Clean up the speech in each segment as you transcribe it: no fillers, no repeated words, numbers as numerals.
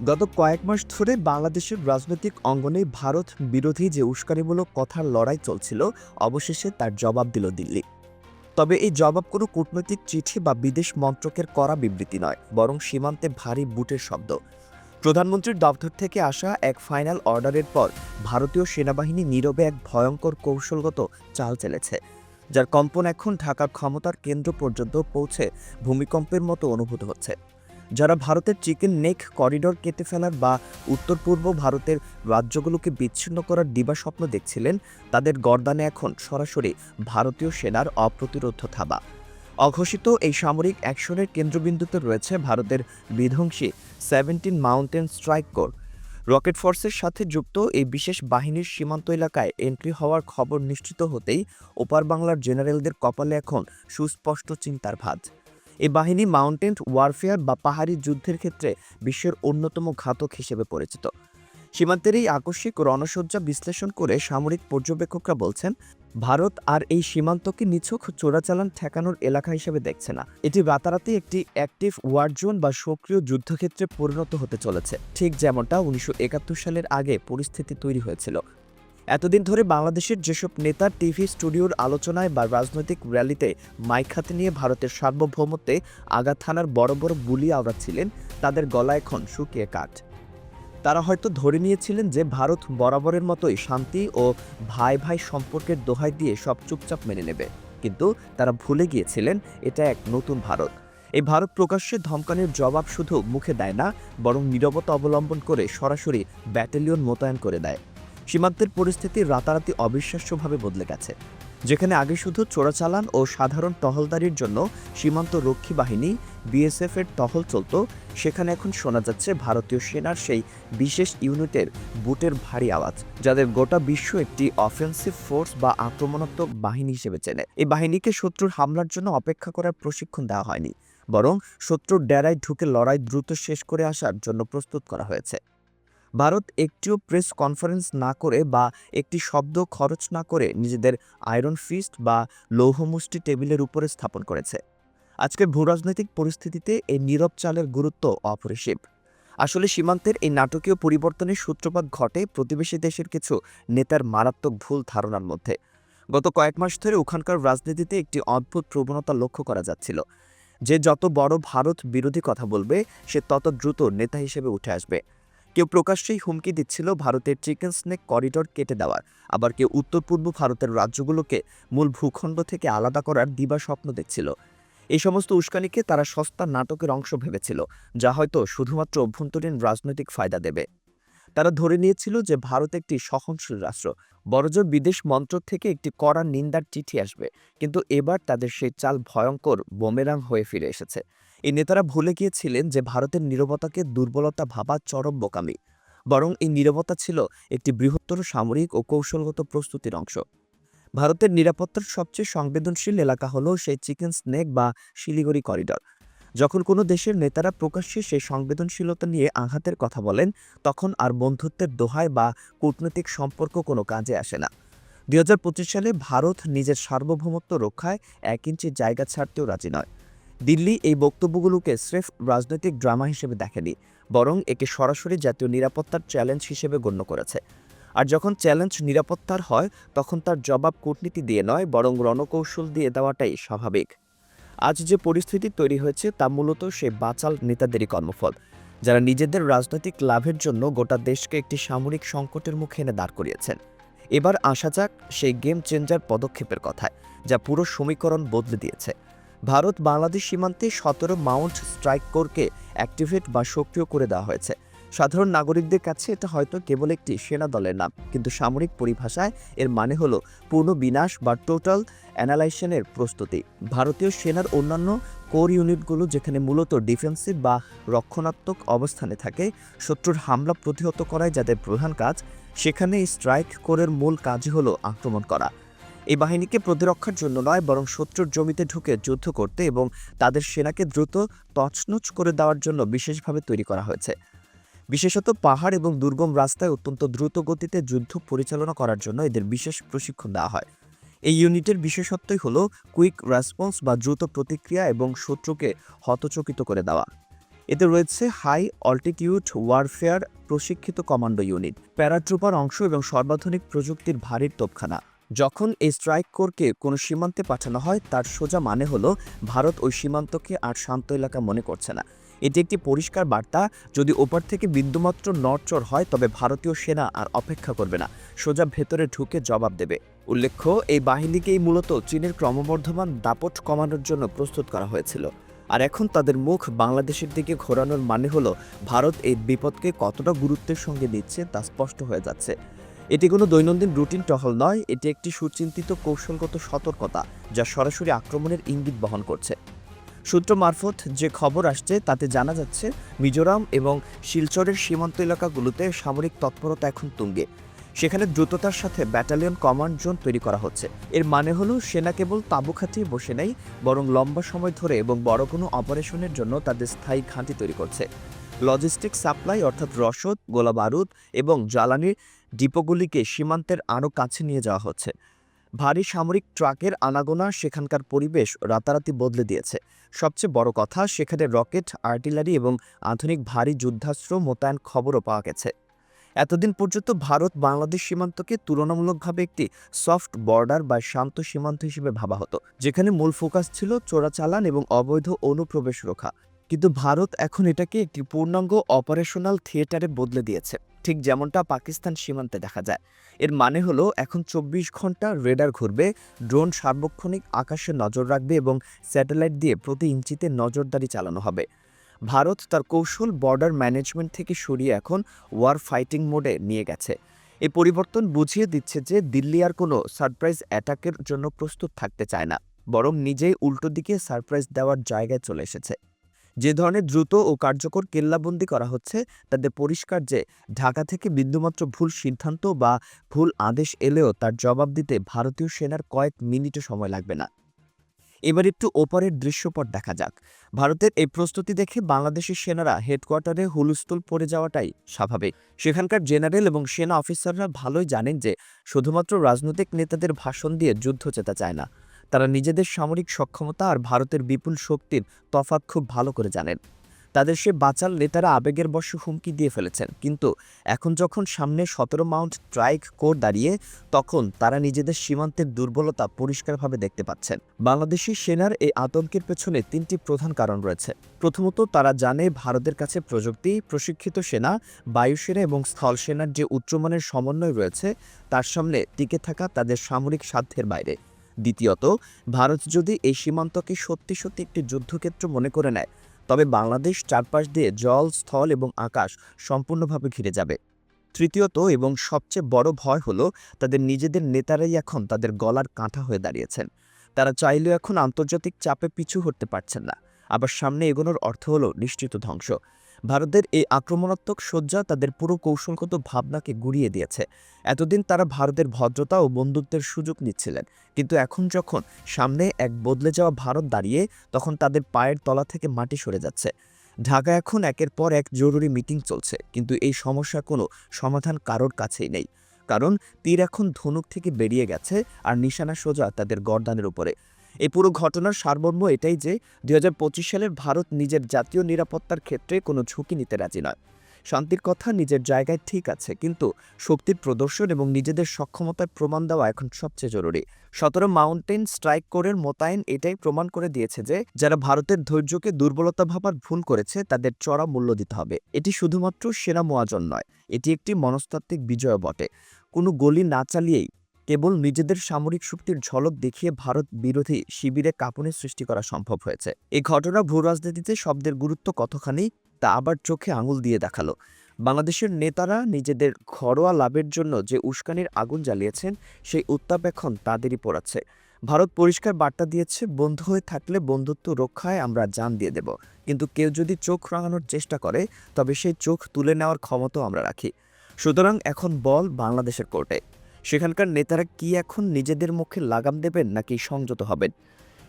গত কয়েক মাস ধরে বাংলাদেশের রাজনৈতিক অঙ্গনে ভারত বিরোধী যে উস্কানিমূলক কথার লড়াই চলছিল, অবশেষে তার জবাব দিল দিল্লি। তবে এই জবাব কোনো কূটনৈতিক চিঠি বা বিদেশ মন্ত্রকের করা বিবৃতি নয়, বরং সীমান্তে ভারী বুটের শব্দ। প্রধানমন্ত্রীর দপ্তর থেকে আসা এক ফাইনাল অর্ডারের পর ভারতীয় সেনাবাহিনী নীরবে এক ভয়ঙ্কর কৌশলগত চাল চেলেছে, যার কম্পন এখন ঢাকার ক্ষমতার কেন্দ্র পর্যন্ত পৌঁছে ভূমিকম্পের মতো অনুভূত হচ্ছে। যারা ভারতের চিকেন নেক করিডর কেটে ফেলার বা উত্তর পূর্ব ভারতের রাজ্যগুলোকে বিচ্ছিন্ন করার দিবাস্বপ্ন দেখছিলেন, তাদের গর্দানে এখন সরাসরি ভারতীয় সেনার অপ্রতিরোধ্য থাবা। অঘোষিত এই সামরিক অ্যাকশনের কেন্দ্রবিন্দুতে রয়েছে ভারতের বিধ্বংসী 17 মাউন্টেন স্ট্রাইক কোর। রকেট ফোর্সের সাথে যুক্ত এই বিশেষ বাহিনীর সীমান্ত এলাকায় এন্ট্রি হওয়ার খবর নিশ্চিত হতেই ওপার বাংলার জেনারেলদের কপালে এখন সুস্পষ্ট চিন্তার ভাঁজ। এই বাহিনী মাউন্টেন ওয়ারফেয়ার বা পাহাড়ি যুদ্ধের ক্ষেত্রে বিশ্বের অন্যতম ঘাতক হিসেবে পরিচিত। সীমান্তের এই আকস্মিক রণসজ্জা বিশ্লেষণ করে সামরিক পর্যবেক্ষকরা বলছেন, ভারত আর এই সীমান্তকে নিছক চোরাচালান ঠেকানোর এলাকা হিসেবে দেখছে না। এটি রাতারাতি একটি অ্যাক্টিভ ওয়ার জোন বা সক্রিয় যুদ্ধক্ষেত্রে পরিণত হতে চলেছে, ঠিক যেমনটা 1971 সালের আগে পরিস্থিতি তৈরি হয়েছিল। এতদিন ধরে বাংলাদেশের যেসব নেতা টিভি স্টুডিওর আলোচনায় বা রাজনৈতিক র্যালিতে মাইক হাতে নিয়ে ভারতের সার্বভৌমত্বে আঘাত হানার বড় বড় বুলি আওড়াচ্ছিলেন, তাদের গলা এখন শুকিয়ে কাঠ। তারা হয়তো ধরে নিয়েছিলেন যে ভারত বরাবরের মতোই শান্তি ও ভাই ভাই সম্পর্কের দোহাই দিয়ে সব চুপচাপ মেনে নেবে, কিন্তু তারা ভুলে গিয়েছিলেন এটা এক নতুন ভারত। এই ভারত প্রকাশ্যে ধমকানোর জবাব শুধু মুখে দেয় না, বরং নীরবতা অবলম্বন করে সরাসরি ব্যাটালিয়ন মোতায়েন করে দেয়। সীমান্তের পরিস্থিতি রাতারাতি অবিশ্বাস্যভাবে বদলে গেছে। যেখানে আগে শুধু চোরাচালান ও সাধারণ টহলদারির জন্য সীমান্ত রক্ষী বাহিনী বিএসএফ এর টহল চলত, সেখানে এখন শোনা যাচ্ছে ভারতীয় সেনার সেই বিশেষ ইউনিটের বুটের ভারী আওয়াজ, যাদের গোটা বিশ্ব একটি অফেন্সিভ ফোর্স বা আক্রমণাত্মক বাহিনী হিসেবে চেনে। এই বাহিনীকে শত্রুর হামলার জন্য অপেক্ষা করার প্রশিক্ষণ দেওয়া হয়নি, বরং শত্রুর ডেরায় ঢুকে লড়াই দ্রুত শেষ করে আসার জন্য প্রস্তুত করা হয়েছে। ভারত একটিও প্রেস কনফারেন্স না করে বা একটি শব্দ খরচ না করে নিজেদের আয়রন ফিস্ট বা লৌহমুষ্টি টেবিলের উপরে স্থাপন করেছে। আজকের ভূরাজনৈতিক পরিস্থিতিতে এই নীরব চালের গুরুত্ব অপরিসীম। আসলে সীমান্তের এই নাটকীয় পরিবর্তনের সূত্রপাত ঘটে প্রতিবেশী দেশের কিছু নেতার মারাত্মক ভুল ধারণার মধ্যে। গত কয়েক মাস ধরে ওখানকার রাজনীতিতে একটি অদ্ভুত প্রবণতা লক্ষ্য করা যাচ্ছিল, যে যত বড় ভারত বিরোধী কথা বলবে সে তত দ্রুত নেতা হিসেবে উঠে আসবে। কেউ প্রকাশ্যেই হুমকি দিচ্ছিল ভারতের চিকেন স্নেক করিডর কেটে দেওয়ার, আবার কেউ উত্তর পূর্ব ভারতের রাজ্যগুলোকে মূল ভূখণ্ড থেকে আলাদা করার দিবাস্বপ্ন দেখছিল। এই সমস্ত উস্কানিকে তারা সস্তা নাটকের অংশ ভেবেছিল, যা হয়তো শুধুমাত্র অভ্যন্তরীণ রাজনৈতিক ফায়দা দেবে। তারা ধরে নিয়েছিল যে ভারত একটি সহনশীল রাষ্ট্র, বড়জোর বিদেশ মন্ত্রক থেকে একটি কড়া নিন্দার চিঠি আসবে, কিন্তু এবার তাদের সেই চাল ভয়ঙ্কর বোমেরাং হয়ে ফিরে এসেছে। এই নেতারা ভুলে গিয়েছিলেন যে ভারতের নীরবতাকে দুর্বলতা ভাবা চরম বোকামি, বরং এই নীরবতা ছিল একটি বৃহত্তর সামরিক ও কৌশলগত প্রস্তুতির অংশ। ভারতের নিরাপত্তার সবচেয়ে সংবেদনশীল এলাকা হলো সেই চিকেন স্নেক বা শিলিগুড়ি করিডর। যখন কোনো দেশের নেতারা প্রকাশ্যে সেই সংবেদনশীলতা নিয়ে আঘাতের কথা বলেন, তখন আর বন্ধুত্বের দোহায় বা কূটনৈতিক সম্পর্ক কোনো কাজে আসে না। 2025 সালে ভারত নিজের সার্বভৌমত্ব রক্ষায় 1 ইঞ্চি জায়গা ছাড়তেও রাজি নয়। দিল্লি এই বক্তব্যগুলোকে স্রেফ রাজনৈতিক ড্রামা হিসেবে দেখেনি, বরং একে সরাসরি জাতীয় নিরাপত্তার চ্যালেঞ্জ হিসেবে গণ্য করেছে। আর যখন চ্যালেঞ্জ নিরাপত্তার হয়, তখন তার জবাব কূটনীতি দিয়ে নয়, বরং রণকৌশল দিয়ে দেওয়াটাই স্বাভাবিক। আজ যে পরিস্থিতি তৈরি হয়েছে তা মূলত সেই বাচাল নেতাদেরই কর্মফল, যারা নিজেদের রাজনৈতিক লাভের জন্য গোটা দেশকে একটি সামরিক সংকটের মুখে এনে দাঁড় করিয়েছেন। এবার আসা যাক সেই গেম চেঞ্জার পদক্ষেপের কথায়, যা পুরো সমীকরণ বদলে দিয়েছে। ভারত বাংলাদেশ সীমান্তে 17 মাউন্ট স্ট্রাইক কোরকে অ্যাক্টিভেট বা সক্রিয় করে দেওয়া হয়েছে। সাধারণ নাগরিকদের কাছে এটা হয়তো কেবল একটি সেনা দলের নাম, কিন্তু সামরিক পরিভাষায় এর মানে হলো পূর্ণ বিনাশ বা টোটাল অ্যানালাইশনের প্রস্তুতি। ভারতীয় সেনার অন্যান্য কোর ইউনিটগুলো যেখানে মূলত ডিফেন্সিভ বা রক্ষণাত্মক অবস্থানে থাকে, শত্রুর হামলা প্রতিহত করাই যাদের প্রধান কাজ, সেখানে এই স্ট্রাইক কোরের মূল কাজই হলো আক্রমণ করা। এই বাহিনীকে প্রতিরক্ষার জন্য নয়, বরং শত্রুর জমিতে ঢুকে যুদ্ধ করতে এবং তাদের সেনাকে দ্রুত তছনছ করে দেওয়ার জন্য বিশেষভাবে তৈরি করা হয়েছে। বিশেষত পাহাড় এবং দুর্গম রাস্তায় অত্যন্ত দ্রুত গতিতে যুদ্ধ পরিচালনা করার জন্য এদের বিশেষ প্রশিক্ষণ দেওয়া হয়। এই ইউনিটের বিশেষত্বই হলো কুইক রেসপন্স বা দ্রুত প্রতিক্রিয়া এবং শত্রুকে হতচকিত করে দেওয়া। এতে রয়েছে হাই অল্টিটিউড ওয়ারফেয়ার প্রশিক্ষিত কমান্ডো ইউনিট, প্যারাট্রুপার অংশ এবং সর্বাধুনিক প্রযুক্তির ভারী তোপখানা। যখন এই স্ট্রাইক কোরকে কোনো সীমান্তে পাঠানো হয়, তার সোজা মানে হলো ভারত ওই সীমান্তকে আর শান্ত এলাকা মনে করছে না। এটি একটি পরিষ্কার বার্তা, যদি ওপার থেকে বিন্দুমাত্র নড়চড় হয় তবে ভারতীয় সেনা আর অপেক্ষা করবে না, সোজা ভেতরে ঢুকে জবাব দেবে। উল্লেখ্য, এই বাহিনীকেই মূলত চীনের ক্রমবর্ধমান দাপট কমানোর জন্য প্রস্তুত করা হয়েছিল। আর এখন তাদের মুখ বাংলাদেশের দিকে ঘোরানোর মানে হলো ভারত এই বিপদকে কতটা গুরুত্বের সঙ্গে নিচ্ছে তা স্পষ্ট হয়ে যাচ্ছে। এটি কোনো দৈনন্দিন রুটিন টহল নয়, এটি একটি সুচিন্তিত কৌশলগত সতর্কতা যা সরাসরি আক্রমণের ইঙ্গিত বহন করছে। সূত্র মারফত যে খবর আসছে তাতে জানা যাচ্ছে, মিজোরাম এবং শিলচরের সীমান্ত এলাকাগুলোতে সামরিক তৎপরতা এখন তুঙ্গে। সেখানে দ্রুততার সাথে ব্যাটালিয়ন কমান্ড জোন তৈরি করা হচ্ছে। এর মানে হলো সেনা কেবল তাঁবু খাটিয়ে বসে নেই, বরং লম্বা সময় ধরে এবং বড় কোনো অপারেশনের জন্য তাদের স্থায়ী ঘাঁটি তৈরি করছে। লজিস্টিক সাপ্লাই অর্থাৎ রসদ, গোলাবারুদ এবং জ্বালানির ডিপোগুলিকে সীমান্তের আরও কাছে নিয়ে যাওয়া হচ্ছে। ভারী সামরিক ট্রাকের আনাগোনা সেখানকার পরিবেশ রাতারাতি বদলে দিয়েছে। সবচেয়ে বড় কথা, সেখানে রকেট, আর্টিলারি এবং আধুনিক ভারী যুদ্ধাস্ত্র মোতায়েন খবরও পাওয়া গেছে। এতদিন পর্যন্ত ভারত বাংলাদেশ সীমান্তকে তুলনামূলকভাবে একটি সফট বর্ডার বা শান্ত সীমান্ত হিসেবে ভাবা হতো, যেখানে মূল ফোকাস ছিল চোরাচালান এবং অবৈধ অনুপ্রবেশ রোধা। কিন্তু ভারত এখন এটাকে একটি পূর্ণাঙ্গ অপারেশনাল থিয়েটারে বদলে দিয়েছে, ঠিক যেমনটা পাকিস্তান সীমান্তে দেখা যায়। এর মানে হলো এখন 24 ঘন্টা রেডার ঘুরবে, ড্রোন সার্বক্ষণিক আকাশে নজর রাখবে এবং স্যাটেলাইট দিয়ে প্রতি ইঞ্চিতে নজরদারি চালানো হবে। ভারত তার কৌশল বর্ডার ম্যানেজমেন্ট থেকে সরিয়ে এখন ওয়ার ফাইটিং মোডে নিয়ে গেছে। এই পরিবর্তন বুঝিয়ে দিচ্ছে যে দিল্লি আর কোনো সারপ্রাইজ অ্যাটাকের জন্য প্রস্তুত থাকতে চায় না, বরং নিজেই উল্টো দিকে সারপ্রাইজ দেওয়ার জায়গায় চলে এসেছে। যে ধরনের দ্রুত ও কার্যকর কেল্লাবন্দি করা হচ্ছে, তাতে পরিষ্কার যে ঢাকা থেকে বিন্দুমাত্র ভুল সিদ্ধান্ত বা ভুল আদেশ এলেও তার জবাব দিতে ভারতীয় সেনার কয়েক মিনিটও সময় লাগবে না। এবার একটু ওপারের দৃশ্যপট দেখা যাক। ভারতের এই প্রস্তুতি দেখে বাংলাদেশের সেনারা হেডকোয়ার্টারে হুলস্থুল পড়ে যাওয়াটাই স্বাভাবিক। সেখানকার জেনারেল এবং সেনা অফিসাররা ভালোই জানেন যে শুধুমাত্র রাজনৈতিক নেতাদের ভাষণ দিয়ে যুদ্ধ জেতা যায় না। তারা নিজেদের সামরিক সক্ষমতা আর ভারতের বিপুল শক্তির তফাৎ খুব ভালো করে জানেন। তাদের সে বাচাল নেতারা আবেগের বশে হুমকি দিয়ে ফেলেছেন, কিন্তু এখন যখন সামনে 17 মাউন্ট স্ট্রাইক কোর দাঁড়িয়ে, তখন তারা নিজেদের সীমান্তের দুর্বলতা পরিষ্কারভাবে দেখতে পাচ্ছেন। বাংলাদেশি সেনার এই আতঙ্কের পেছনে 3টি প্রধান কারণ রয়েছে। প্রথমত, তারা জানে ভারতের কাছে প্রযুক্তি, প্রশিক্ষিত সেনা, বায়ুসেনা এবং স্থল সেনার যে উচ্চমানের সমন্বয় রয়েছে, তার সামনে টিকে থাকা তাদের সামরিক সাধ্যের বাইরে। দ্বিতীয়ত, ভারত যদি এই সীমান্তকে সত্যি সত্যি একটি যুদ্ধক্ষেত্র মনে করে নেয়, তবে বাংলাদেশ চারপাশ দিয়ে জল, স্থল এবং আকাশ সম্পূর্ণভাবে ঘিরে যাবে। তৃতীয়ত এবং সবচেয়ে বড় ভয় হলো, তাদের নিজেদের নেতারাই এখন তাদের গলার কাঁটা হয়ে দাঁড়িয়েছেন। তারা চাইলেও এখন আন্তর্জাতিক চাপে পিছু হটতে পারছেন না। আবার সামনে এগোনোর অর্থ হলো নিশ্চিত ধ্বংস। ভারতের এই আক্রমণাত্মক সজ্জা তাদের পুরো কৌশলগত ভাবনাকে গুড়িয়ে দিয়েছে। এতদিন তারা ভারতের ভদ্রতা ও বন্ধুত্বের সুযোগ নিচ্ছিলেন, কিন্তু এখন যখন সামনে এক বদলে যাওয়া ভারত দাঁড়িয়ে, তখন তাদের পায়ের তলা থেকে মাটি সরে যাচ্ছে। ঢাকা এখন একের পর এক জরুরি মিটিং চলছে, কিন্তু এই সমস্যার কোনো সমাধান কারোর কাছেই নেই। কারণ তীর এখন ধনুক থেকে বেরিয়ে গেছে আর নিশানা সোজা তাদের গর্দানের উপরে। এই পুরো ঘটনার সারমর্ম এটাই যে 2025 সালের ভারত নিজের জাতীয় নিরাপত্তার ক্ষেত্রে কোনো ঝুঁকি নিতে রাজি নয়। শান্তির কথা নিজের জায়গায় ঠিক আছে, কিন্তু শক্তির প্রদর্শন এবং নিজেদের সক্ষমতায় প্রমাণ দেওয়া এখন সবচেয়ে জরুরি। 17 মাউন্টেন স্ট্রাইক কোরের মোতায়েন এটাই প্রমাণ করে দিয়েছে যে যারা ভারতের ধৈর্যকে দুর্বলতা ভাবার ভুল করেছে, তাদের চড়া মূল্য দিতে হবে। এটি শুধুমাত্র সেনা মোয়াজন নয়, এটি একটি মনস্তাত্ত্বিক বিজয় বটে। কোনো গলি না চালিয়েই কেবল নিজেদের সামরিক শক্তির ঝলক দেখিয়ে ভারত বিরোধী শিবিরে কাঁপুনি সৃষ্টি করা সম্ভব হয়েছে। এই ঘটনা ভূ রাজনীতিতে শব্দের গুরুত্ব কতখানি তা আবার চোখে আঙুল দিয়ে দেখালো। বাংলাদেশের নেতারা নিজেদের ঘরোয়া লাভের জন্য যে উস্কানির আগুন জ্বালিয়েছেন, সেই উত্তাপ এখন তাদেরই পোড়াচ্ছে। ভারত পরিষ্কার বার্তা দিয়েছে, বন্ধু হয়ে থাকলে বন্ধুত্ব রক্ষায় আমরা জান দিয়ে দেব, কিন্তু কেউ যদি চোখ রাঙানোর চেষ্টা করে, তবে সেই চোখ তুলে নেওয়ার ক্ষমতাও আমরা রাখি। সুতরাং এখন বল বাংলাদেশের কোর্টে। সেখানকার নেতারা কি এখন নিজেদের মুখে লাগাম দেবেন, নাকি সংযত হবেন,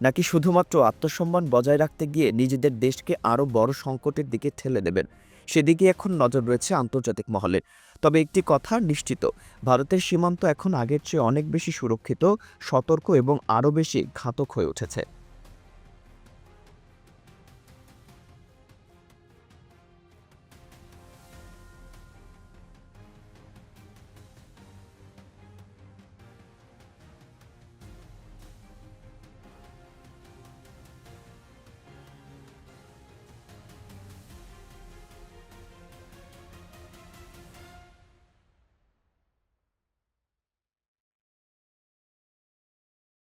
নাকি শুধুমাত্র আত্মসম্মান বজায় রাখতে গিয়ে নিজেদের দেশকে আরও বড় সংকটের দিকে ঠেলে দেবেন? সেদিকে এখন নজর রয়েছে আন্তর্জাতিক মহলের। তবে একটি কথা নিশ্চিত, ভারতের সীমান্ত এখন আগের চেয়ে অনেক বেশি সুরক্ষিত, সতর্ক এবং আরও বেশি ঘাতক হয়ে উঠেছে।